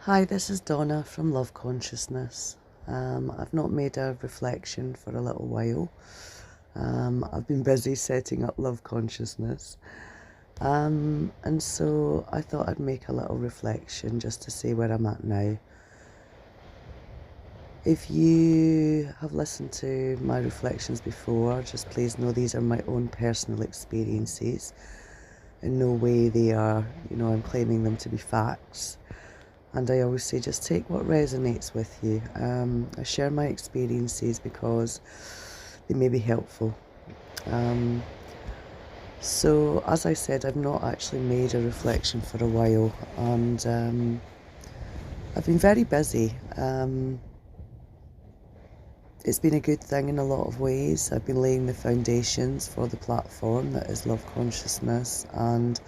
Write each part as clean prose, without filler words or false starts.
Hi, this is Donna from Love Consciousness. I've not made a reflection for a little while. I've been busy setting up Love Consciousness. And so I thought I'd make a little reflection just to see where I'm at now. If you have listened to my reflections before, just please know these are my own personal experiences. In no way they are, I'm claiming them to be facts. And I always say, just take what resonates with you. I share my experiences because they may be helpful. So, as I said, I've not actually made a reflection for a while, and I've been very busy. It's been a good thing in a lot of ways. I've been laying the foundations for the platform that is Love Consciousness, and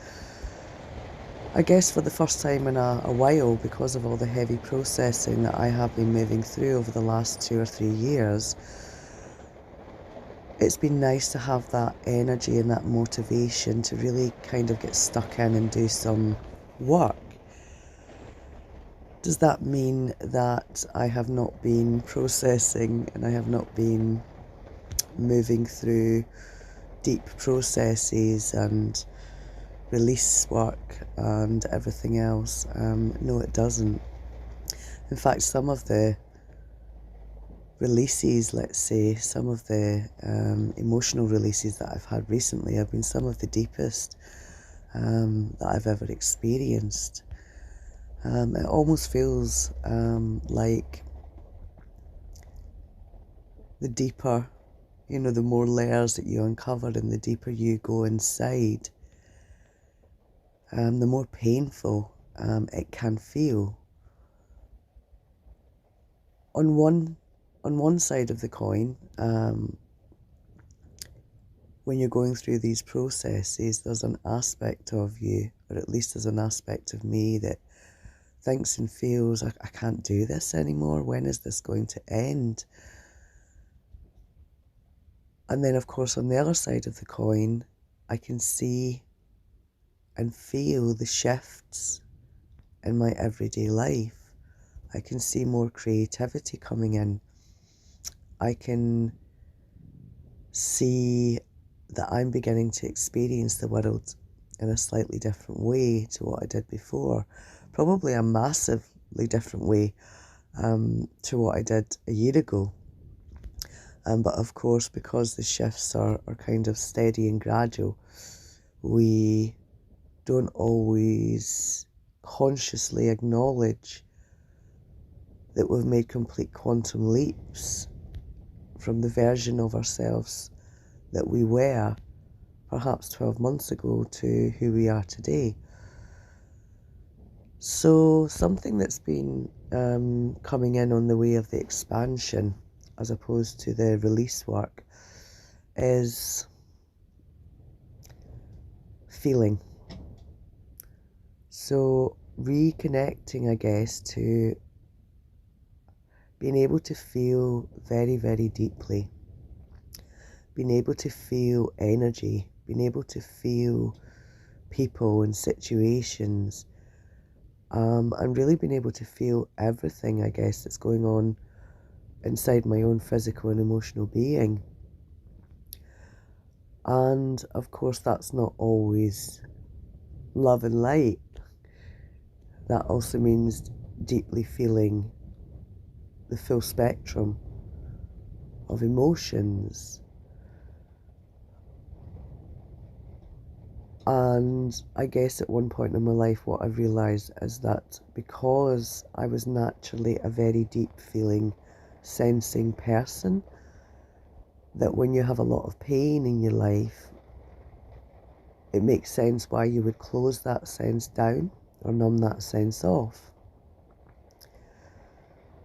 I guess for the first time in a while, because of all the heavy processing that I have been moving through over the last 2 or 3 years, it's been nice to have that energy and that motivation to really kind of get stuck in and do some work. Does that mean that I have not been processing and I have not been moving through deep processes and release work and everything else? No, it doesn't. In fact, some of the releases, let's say, some of the emotional releases that I've had recently have been some of the deepest that I've ever experienced. It almost feels like the deeper, the more layers that you uncover and the deeper you go inside, the more painful it can feel. On one side of the coin, when you're going through these processes, there's an aspect of you, or at least there's an aspect of me, that thinks and feels, I can't do this anymore. When is this going to end? And then, of course, on the other side of the coin, I can see and feel the shifts in my everyday life. I can see more creativity coming in. I can see that I'm beginning to experience the world in a slightly different way to what I did before. Probably a massively different way to what I did a year ago. But of course, because the shifts are kind of steady and gradual, we don't always consciously acknowledge that we've made complete quantum leaps from the version of ourselves that we were perhaps 12 months ago to who we are today. So something that's been coming in on the way of the expansion as opposed to the release work is feeling. So reconnecting, I guess, to being able to feel very, very deeply, being able to feel energy, being able to feel people and situations, and really being able to feel everything, I guess, that's going on inside my own physical and emotional being. And of course, that's not always love and light. That also means deeply feeling the full spectrum of emotions. And I guess at one point in my life, what I realised is that because I was naturally a very deep feeling, sensing person, that when you have a lot of pain in your life, it makes sense why you would close that sense down or numb that sense off.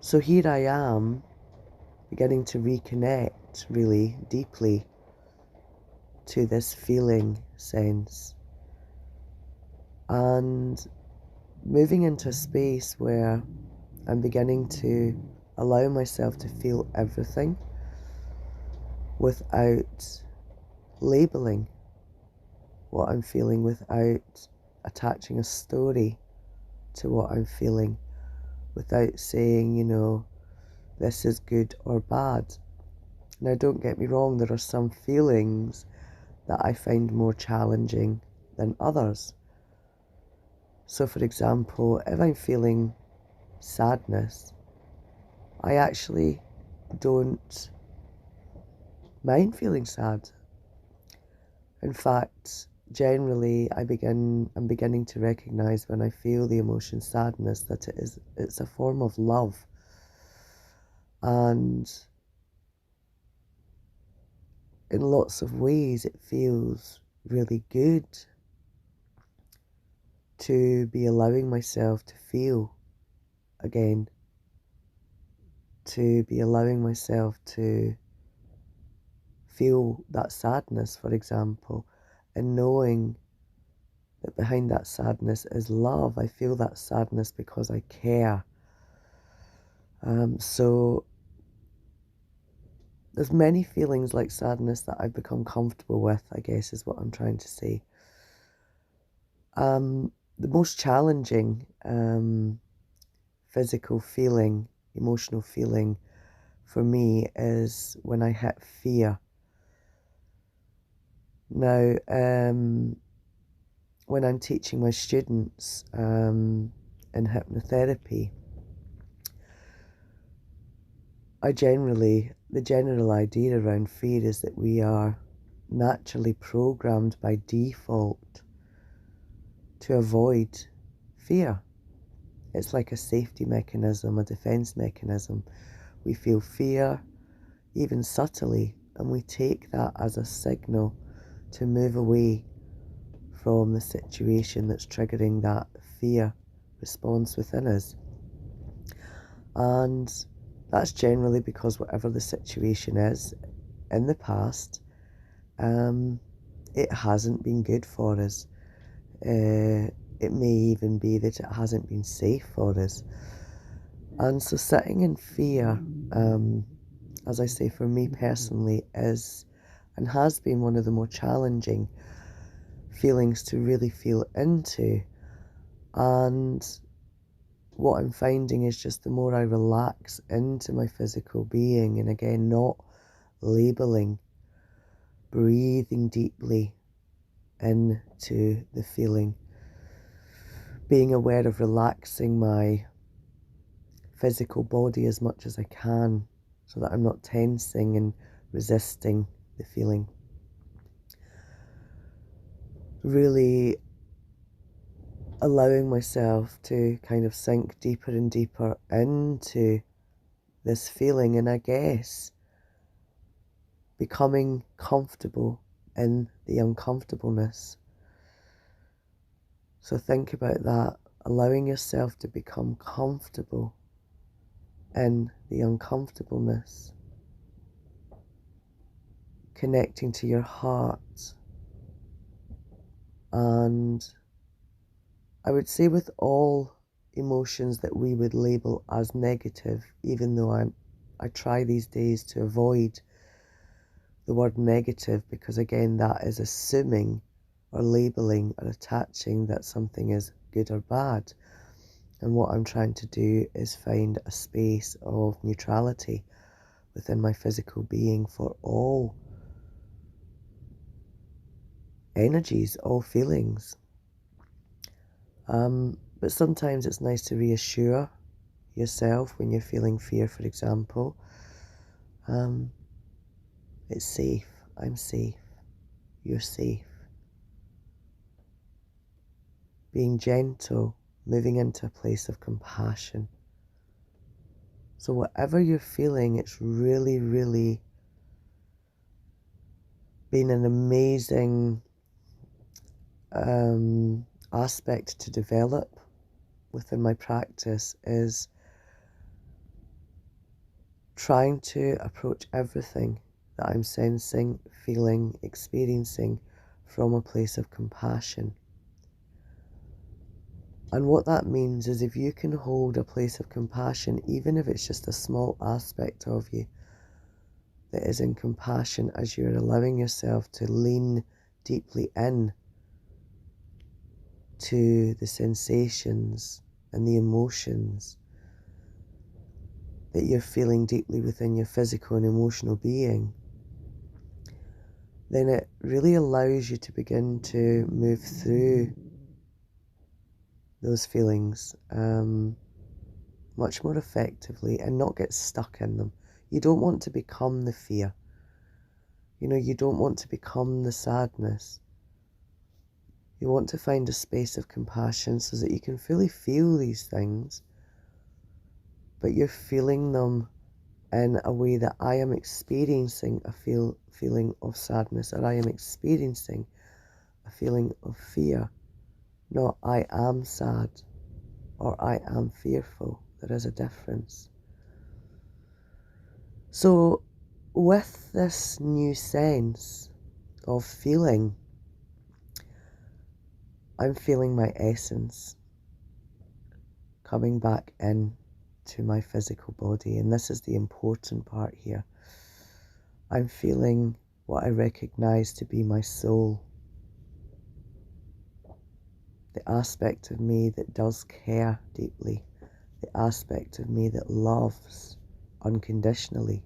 So here I am, beginning to reconnect really deeply to this feeling sense, and moving into a space where I'm beginning to allow myself to feel everything without labeling what I'm feeling, without attaching a story to what I'm feeling, without saying, this is good or bad. Now, don't get me wrong, there are some feelings that I find more challenging than others. So, for example, if I'm feeling sadness, I actually don't mind feeling sad. In fact, generally, I'm beginning to recognize when I feel the emotion sadness that it's a form of love. And in lots of ways, it feels really good to be allowing myself to feel again, to be allowing myself to feel that sadness, for example, and knowing that behind that sadness is love. I feel that sadness because I care. So there's many feelings like sadness that I've become comfortable with, I guess is what I'm trying to say. The most challenging physical feeling, emotional feeling for me is when I hit fear. Now, when I'm teaching my students in hypnotherapy, the general idea around fear is that we are naturally programmed by default to avoid fear. It's like a safety mechanism, a defense mechanism. We feel fear, even subtly, and we take that as a signal to move away from the situation that's triggering that fear response within us. And that's generally because whatever the situation is in the past, it hasn't been good for us. It may even be that it hasn't been safe for us. And so sitting in fear, as I say, for me personally, is and has been one of the more challenging feelings to really feel into. And what I'm finding is just the more I relax into my physical being, and again, not labeling, breathing deeply into the feeling, being aware of relaxing my physical body as much as I can so that I'm not tensing and resisting the feeling. Really allowing myself to kind of sink deeper and deeper into this feeling, and I guess becoming comfortable in the uncomfortableness. So think about that, allowing yourself to become comfortable in the uncomfortableness, connecting to your heart. And I would say with all emotions that we would label as negative, even though I try these days to avoid the word negative, because again, that is assuming or labeling or attaching that something is good or bad. And what I'm trying to do is find a space of neutrality within my physical being for all energies, all feelings. But sometimes it's nice to reassure yourself when you're feeling fear, for example. It's safe. I'm safe. You're safe. Being gentle, moving into a place of compassion. So whatever you're feeling, it's really, really been an amazing aspect to develop within my practice, is trying to approach everything that I'm sensing, feeling, experiencing from a place of compassion. And what that means is if you can hold a place of compassion, even if it's just a small aspect of you that is in compassion, as you're allowing yourself to lean deeply in to the sensations and the emotions that you're feeling deeply within your physical and emotional being, then it really allows you to begin to move through those feelings much more effectively and not get stuck in them. You don't want to become the fear. You don't want to become the sadness. You want to find a space of compassion so that you can fully feel these things, but you're feeling them in a way that I am experiencing a feeling of sadness, or I am experiencing a feeling of fear. Not I am sad or I am fearful. There is a difference. So with this new sense of feeling, I'm feeling my essence coming back in to my physical body, and this is the important part here. I'm feeling what I recognize to be my soul, the aspect of me that does care deeply, the aspect of me that loves unconditionally,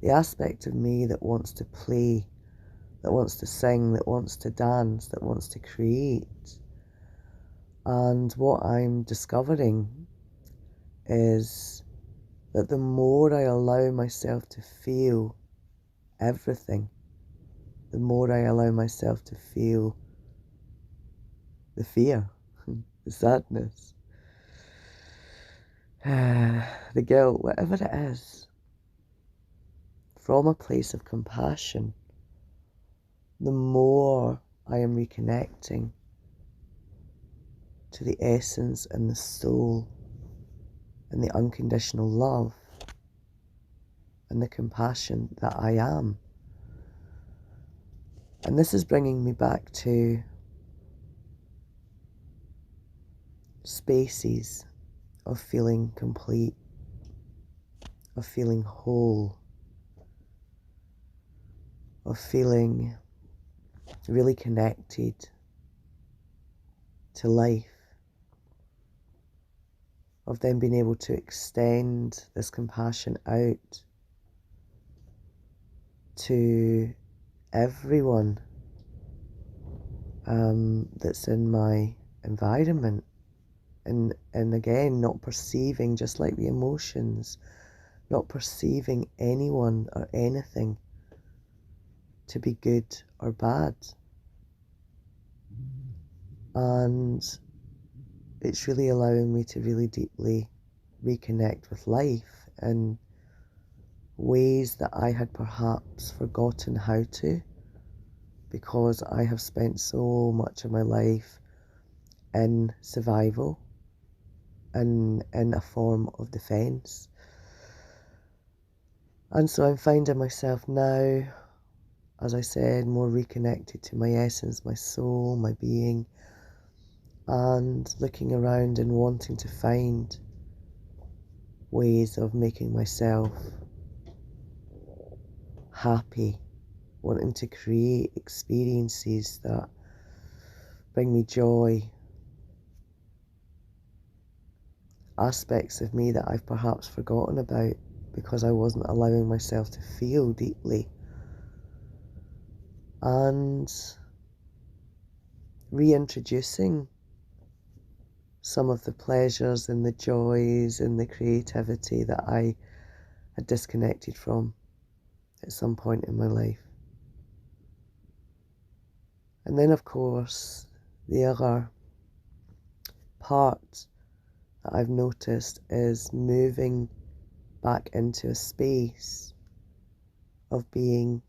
the aspect of me that wants to play, that wants to sing, that wants to dance, that wants to create. And what I'm discovering is that the more I allow myself to feel everything, the more I allow myself to feel the fear, the sadness, the guilt, whatever it is, from a place of compassion, the more I am reconnecting to the essence and the soul and the unconditional love and the compassion that I am. And this is bringing me back to spaces of feeling complete, of feeling whole, of feeling really connected to life, of then being able to extend this compassion out to everyone that's in my environment, and again, not perceiving, just like the emotions, not perceiving anyone or anything to be good or bad. And it's really allowing me to really deeply reconnect with life in ways that I had perhaps forgotten how to, because I have spent so much of my life in survival and in a form of defense. And so I'm finding myself now, as I said, more reconnected to my essence, my soul, my being, and looking around and wanting to find ways of making myself happy, wanting to create experiences that bring me joy, aspects of me that I've perhaps forgotten about because I wasn't allowing myself to feel deeply, and reintroducing some of the pleasures and the joys and the creativity that I had disconnected from at some point in my life. And then, of course, the other part that I've noticed is moving back into a space of being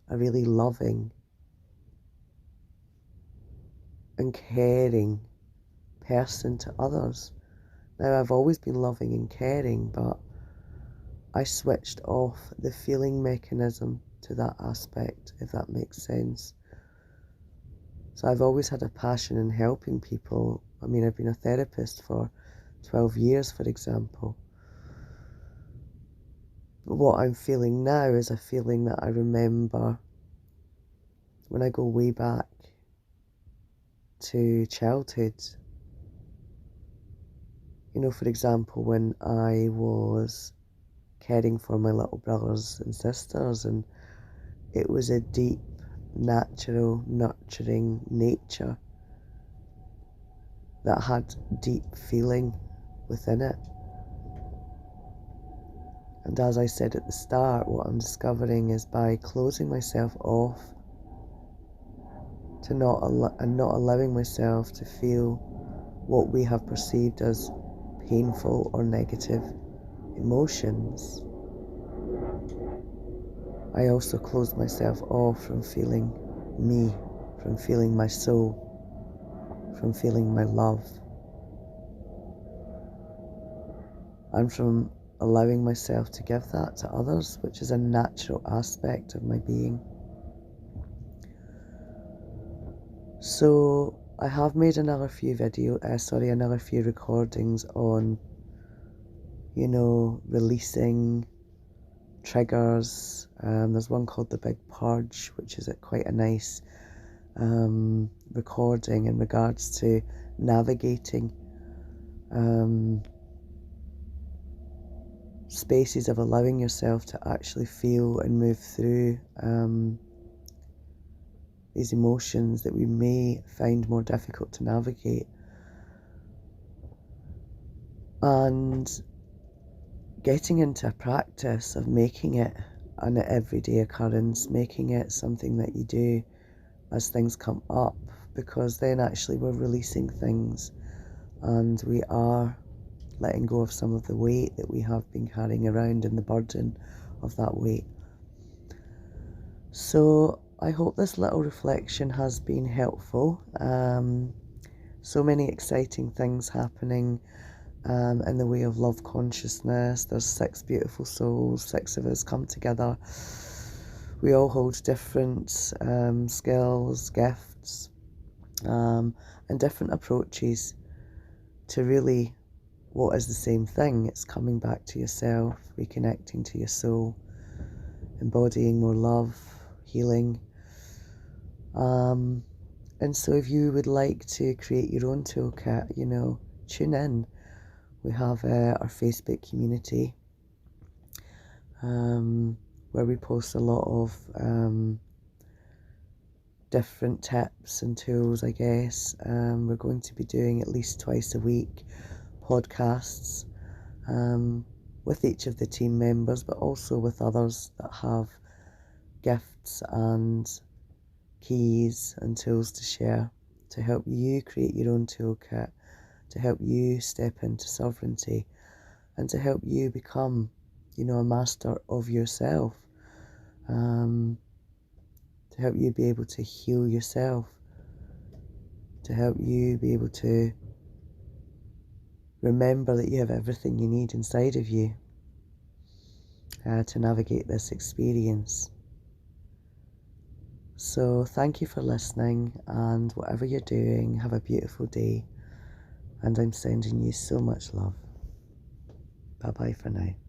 a really loving and caring person to others. Now, I've always been loving and caring, but I switched off the feeling mechanism to that aspect, if that makes sense. So I've always had a passion in helping people. I mean, I've been a therapist for 12 years, for example. But what I'm feeling now is a feeling that I remember when I go way back to childhood. For example, when I was caring for my little brothers and sisters, and it was a deep, natural, nurturing nature that had deep feeling within it. And as I said at the start, what I'm discovering is by closing myself off to not allowing myself to feel what we have perceived as painful or negative emotions, I also closed myself off from feeling me, from feeling my soul, from feeling my love, and from allowing myself to give that to others, which is a natural aspect of my being. So I have made another few recordings on, releasing triggers. There's one called The Big Purge, which is quite a nice recording in regards to navigating spaces of allowing yourself to actually feel and move through these emotions that we may find more difficult to navigate, and getting into a practice of making it an everyday occurrence, making it something that you do as things come up, because then actually we're releasing things and we are letting go of some of the weight that we have been carrying around and the burden of that weight. So I hope this little reflection has been helpful. So many exciting things happening in the way of love consciousness. There's 6 beautiful souls, 6 of us come together. We all hold different skills, gifts, and different approaches to really what is the same thing. It's coming back to yourself, reconnecting to your soul, embodying more love, healing. And so if you would like to create your own toolkit, tune in. We have our Facebook community where we post a lot of different tips and tools, I guess. We're going to be doing at least twice a week podcasts with each of the team members, but also with others that have gifts and keys and tools to share to help you create your own toolkit, to help you step into sovereignty, and to help you become, a master of yourself, to help you be able to heal yourself, to help you be able to remember that you have everything you need inside of you to navigate this experience. So thank you for listening, and whatever you're doing, have a beautiful day, and I'm sending you so much love. Bye bye for now.